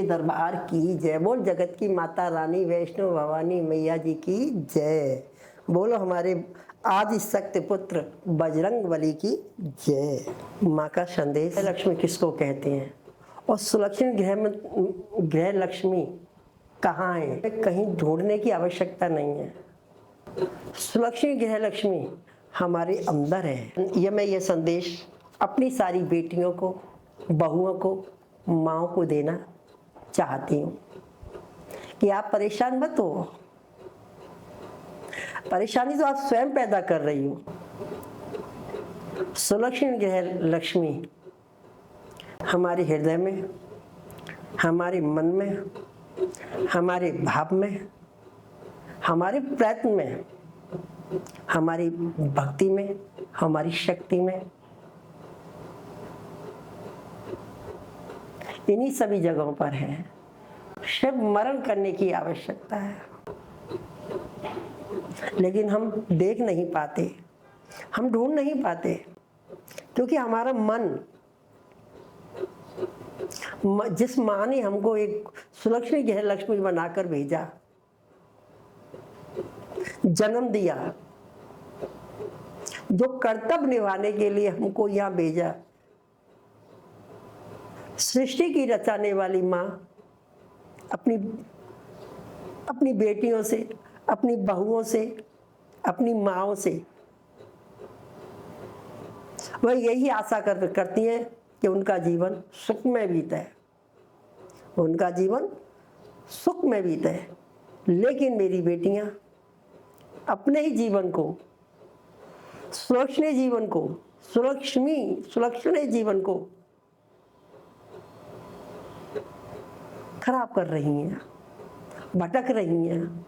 दरबार की जय। बोल जगत की माता रानी वैष्णो भवानी मैया जी की जय। बोलो हमारे आदि शक्ति पुत्र बजरंग बली की जय। माँ का संदेश। लक्ष्मी किसको कहते हैं और सुलक्षण ग्रह में ग्रह लक्ष्मी कहाँ है? कहीं ढूंढने की आवश्यकता नहीं है। सुलक्षणी ग्रह लक्ष्मी हमारे अंदर है। ये संदेश अपनी सारी बेटियों को, बहुओं को, माँओं को देना चाहती हूँ कि आप परेशान मत हो। परेशानी तो आप स्वयं पैदा कर रही हो। सुलक्षणी ग्रह लक्ष्मी हमारे हृदय में, हमारे मन में, हमारे भाव में, हमारे प्रयत्न में, हमारी भक्ति में, हमारी शक्ति में, इन्हीं सभी जगहों पर है। सिर्फ मरण करने की आवश्यकता है, लेकिन हम देख नहीं पाते, हम ढूंढ नहीं पाते, क्योंकि हमारा मन, जिस माँ ने हमको एक सुलक्षणी ग्रह लक्ष्मी बनाकर भेजा, जन्म दिया, जो कर्तव्य निभाने के लिए हमको यहाँ भेजा, सृष्टि की रचाने वाली माँ अपनी बेटियों से, अपनी बहुओं से, अपनी माँओं से वह यही आशा करती हैं कि उनका जीवन सुख में बीते, उनका जीवन सुख में बीते। लेकिन मेरी बेटियां अपने ही जीवन को, सुलक्षणी जीवन को, सुलक्षणी जीवन को खराब कर रही हैं, भटक रही हैं।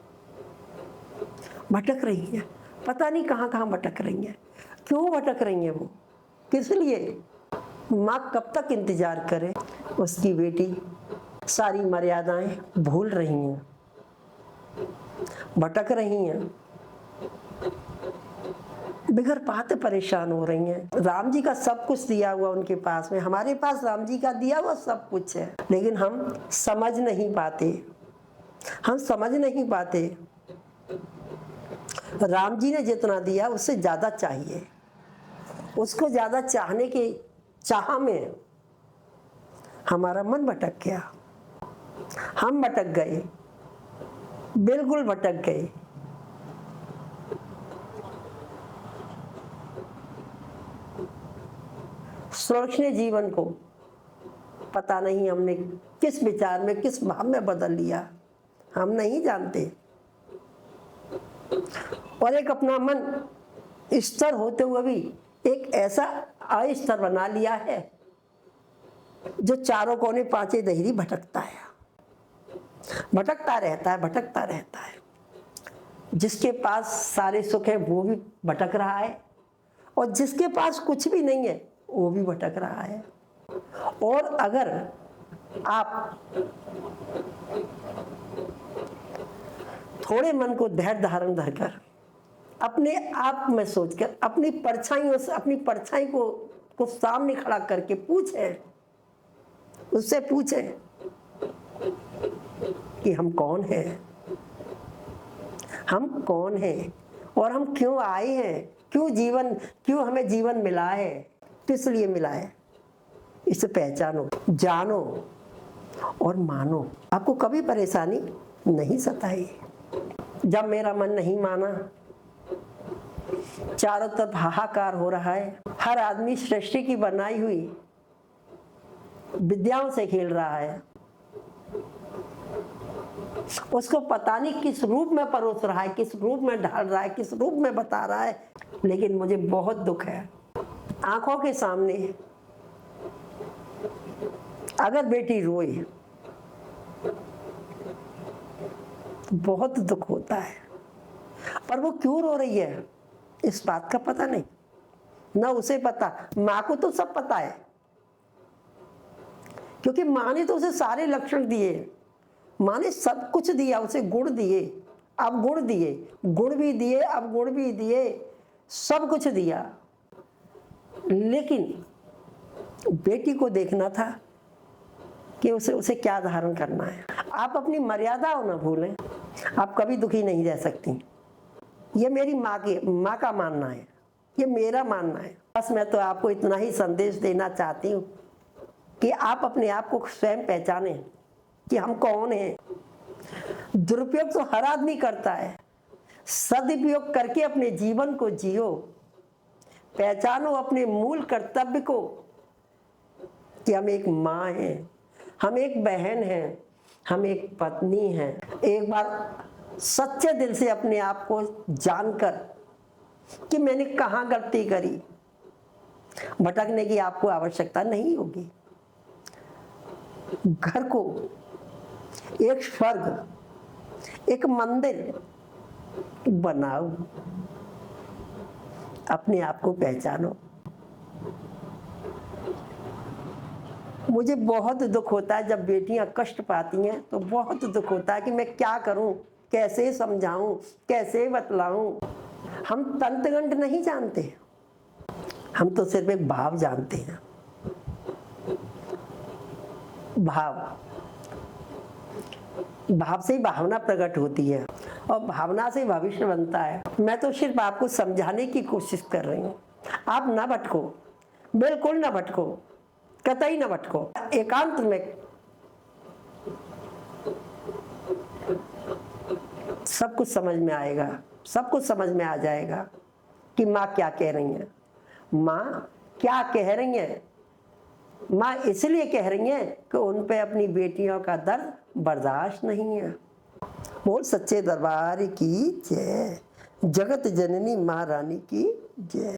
पता नहीं कहाँ कहाँ भटक रही हैं। क्यों भटक रही हैं वो? किस लिए? माँ कब तक इंतजार करे? उसकी बेटी सारी मर्यादाएं भूल रही हैं, भटक रही हैं, बिगड़ पाते परेशान हो रही हैं। राम जी का सब कुछ दिया हुआ उनके पास में, हमारे पास राम जी का दिया हुआ सब कुछ है, लेकिन हम समझ नहीं पाते। राम जी ने जितना दिया उससे ज्यादा चाहिए। उसको ज्यादा चाहने के चाह में हमारा मन भटक गया, हम भटक गए, बिल्कुल भटक गए। सुलक्षणी जीवन को पता नहीं हमने किस विचार में, किस भाव में बदल लिया, हम नहीं जानते। और एक अपना मन स्थिर होते हुए भी एक ऐसा अस्थिर बना लिया है जो चारों कोने पांचे दहरी भटकता रहता है। जिसके पास सारे सुख है वो भी भटक रहा है, और जिसके पास कुछ भी नहीं है वो भी भटक रहा है। और अगर आप थोड़े मन को धैर्य धारण धरकर, अपने आप में सोचकर, अपनी परछाई को सामने खड़ा करके उससे पूछें कि हम कौन हैं और हम क्यों आए हैं, क्यों हमें जीवन मिला है, किस लिए मिला है। इसे पहचानो, जानो और मानो। आपको कभी परेशानी नहीं सताई। जब मेरा मन नहीं माना, चारों तरफ हाहाकार हो रहा है, हर आदमी सृष्टि की बनाई हुई विद्याओं से खेल रहा है, उसको पता नहीं किस रूप में परोस रहा है, किस रूप में ढाल रहा है, किस रूप में बता रहा है। लेकिन मुझे बहुत दुख है, आंखों के सामने अगर बेटी रोए तो बहुत दुख होता है, पर वो क्यों रो रही है इस बात का पता नहीं, ना उसे पता। माँ को तो सब पता है, क्योंकि माँ ने तो उसे सारे लक्षण दिए, माँ ने सब कुछ दिया, उसे गुण दिए, गुण भी दिए, अवगुण भी दिए, सब कुछ दिया। लेकिन बेटी को देखना था कि उसे उसे क्या धारण करना है। आप अपनी मर्यादाओं न भूलें, आप कभी दुखी नहीं रह सकती। ये मेरी माँ का मानना है, ये मेरा मानना है। बस मैं तो आपको इतना ही संदेश देना चाहती हूँ कि आप अपने आप को स्वयं पहचानें कि हम कौन हैं। दुरुपयोग तो हर आदमी करता है, सदुपयोग करके अपने जीवन को जियो। पहचानो अपने मूल कर्तव्य को कि हम एक माँ हैं, हम एक बहन हैं, हम एक पत्नी हैं। एक बार सच्चे दिल से अपने आप को जानकर कि मैंने कहाँ गलती करी, भटकने की आपको आवश्यकता नहीं होगी। घर को एक स्वर्ग, एक मंदिर बनाओ, अपने आप को पहचानो। मुझे बहुत दुख होता है जब बेटियां कष्ट पाती हैं, तो बहुत दुख होता है कि मैं क्या करूं, कैसे समझाऊं, कैसे बतलाऊं। हम तंतगंड नहीं जानते, हम तो सिर्फ एक भाव जानते हैं। भाव से ही भावना प्रकट होती है और भावना से भविष्य बनता है। मैं तो सिर्फ आपको समझाने की कोशिश कर रही हूँ। आप ना भटको, बिल्कुल ना भटको, कतई ना भटको। एकांत में सब कुछ समझ में आएगा, सब कुछ समझ में आ जाएगा कि माँ क्या कह रही है। माँ क्या कह रही है? माँ इसलिए कह रही है कि उन पे अपनी बेटियों का दर्द बर्दाश्त नहीं है। बोल सच्चे दरबार की जय, जगत जननी महारानी की जय।